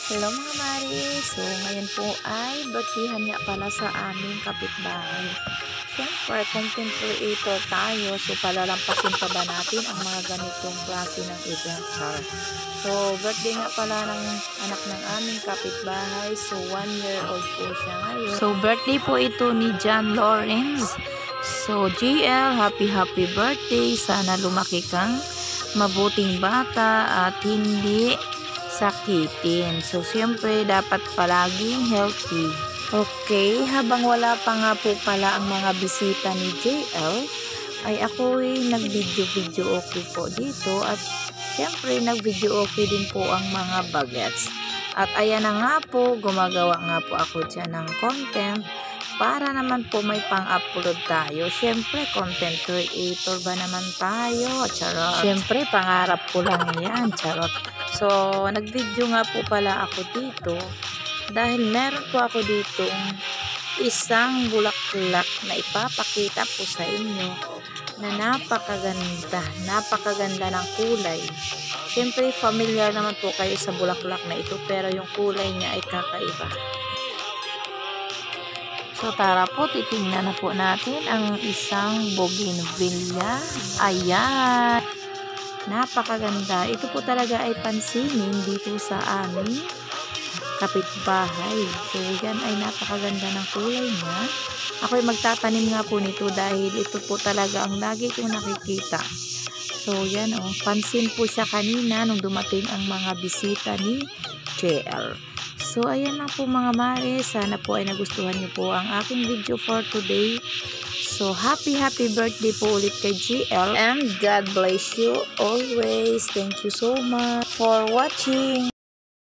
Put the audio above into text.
Hello mga Mari! So, ngayon po ay birthdayhan nga pala sa aming kapitbahay. Siyempre, content creator tayo. So, palalampasin pa ba natin ang mga ganitong klase ng event? So, birthday nga pala ng anak ng aming kapitbahay. So, 1 year old po siya ngayon. So, birthday po ito ni John Lawrence. So, GL, happy birthday. Sana lumaki kang mabuting bata at hindi sakitin. So, siyempre, dapat palaging healthy. Okay, habang wala pa nga po pala ang mga bisita ni JL, ay ako ay nag-video okay po dito at siyempre, nag-video okay din po ang mga bagets. At ayan na nga po, gumagawa nga po ako dyan ng content para naman po may pang-upload tayo. Siyempre, content creator ba naman tayo? Charot. Siyempre, pangarap ko lang yan. Charot. So, nag-video nga po pala ako dito dahil meron po ako dito isang bulaklak na ipapakita po sa inyo na napakaganda ng kulay. Siyempre, familiar naman po kayo sa bulaklak na ito pero yung kulay niya ay kakaiba. So, tara po, titingnan na po natin ang isang bougainvillea. Ayan! Napakaganda. Ito po talaga ay pansinin dito sa aming kapitbahay. So, yan ay napakaganda ng kulay niya. Ako ay magtatanim nga po nito dahil ito po talaga ang lagi kong nakikita. So, yan o. Pansin po siya kanina nung dumating ang mga bisita ni JL. So, ayan lang po mga Mare. Sana po ay nagustuhan niyo po ang aking video for today. So, happy birthday po ulit kay GL. And God bless you always. Thank you so much for watching.